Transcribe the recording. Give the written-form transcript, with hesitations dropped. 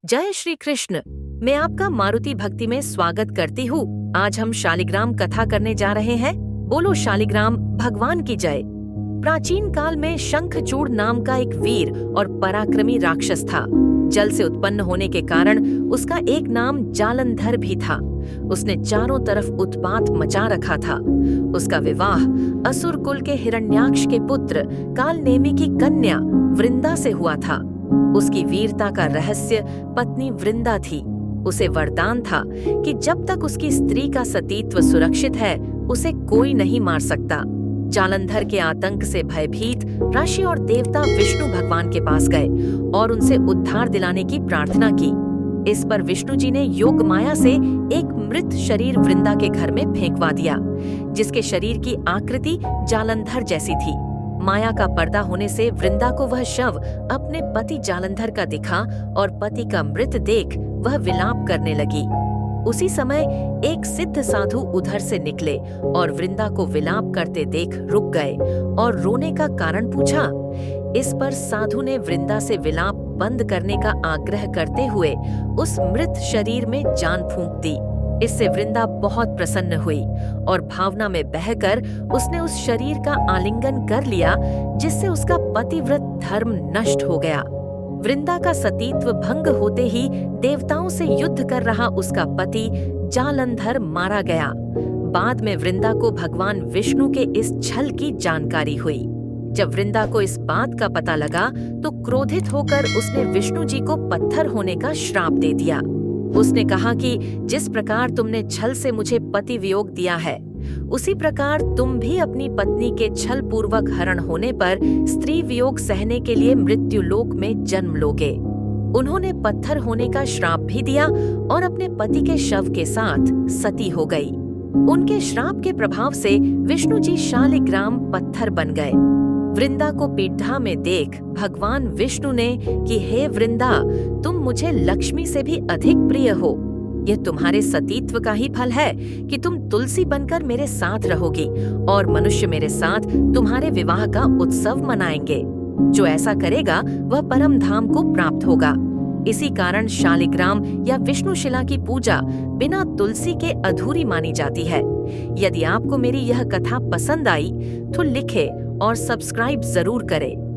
जय श्री कृष्ण। मैं आपका मारुति भक्ति में स्वागत करती हूँ। आज हम शालिग्राम कथा करने जा रहे हैं। बोलो शालिग्राम भगवान की जय। प्राचीन काल में शंखचूड़ नाम का एक वीर और पराक्रमी राक्षस था। जल से उत्पन्न होने के कारण उसका एक नाम जालंधर भी था। उसने चारों तरफ उत्पात मचा रखा था। उसका विवाह असुर कुल के हिरण्याक्ष के पुत्र कालनेमी की कन्या वृंदा से हुआ था। उसकी वीरता का रहस्य पत्नी वृंदा थी। उसे वरदान था कि जब तक उसकी स्त्री का सतीत्व सुरक्षित है, उसे कोई नहीं मार सकता। जालंधर के आतंक से भयभीत ऋषि और देवता विष्णु भगवान के पास गए और उनसे उद्धार दिलाने की प्रार्थना की। इस पर विष्णु जी ने योग माया से एक मृत शरीर वृंदा के घर में फेंकवा दिया, जिसके शरीर की आकृति जालंधर जैसी थी। माया का पर्दा होने से वृंदा को वह शव अपने पति जालंधर का दिखा और पति का मृत देख वह विलाप करने लगी। उसी समय एक सिद्ध साधु उधर से निकले और वृंदा को विलाप करते देख रुक गए और रोने का कारण पूछा। इस पर साधु ने वृंदा से विलाप बंद करने का आग्रह करते हुए उस मृत शरीर में जान फूंक दी। इससे वृंदा बहुत प्रसन्न हुई और भावना में बहकर उसने उस शरीर का आलिंगन कर लिया, जिससे उसका पतिव्रत धर्म नष्ट हो गया। वृंदा का सतीत्व भंग होते ही देवताओं से युद्ध कर रहा उसका पति जालंधर मारा गया। बाद में वृंदा को भगवान विष्णु के इस छल की जानकारी हुई। जब वृंदा को इस बात का पता लगा तो क्रोधित होकर उसने विष्णु जी को पत्थर होने का श्राप दे दिया। उसने कहा कि जिस प्रकार तुमने छल से मुझे पति वियोग दिया है, उसी प्रकार तुम भी अपनी पत्नी के छल पूर्वक हरण होने पर स्त्री वियोग सहने के लिए मृत्युलोक में जन्म लोगे। उन्होंने पत्थर होने का श्राप भी दिया और अपने पति के शव के साथ सती हो गई। उनके श्राप के प्रभाव से विष्णु जी शालिग्राम पत्थर बन गए। वृंदा को पीढ़ा में देख भगवान विष्णु ने कि हे वृंदा, तुम मुझे लक्ष्मी से भी अधिक प्रिय हो। यह तुम्हारे सतीत्व का ही फल है कि तुम तुलसी बनकर मेरे साथ रहोगी और मनुष्य मेरे साथ तुम्हारे विवाह का उत्सव मनाएंगे। जो ऐसा करेगा वह परम धाम को प्राप्त होगा। इसी कारण शालिग्राम या विष्णुशिला की पूजा बिना तुलसी के अधूरी मानी जाती है। यदि आपको मेरी यह कथा पसंद आई तो लिखें और सब्सक्राइब जरूर करें।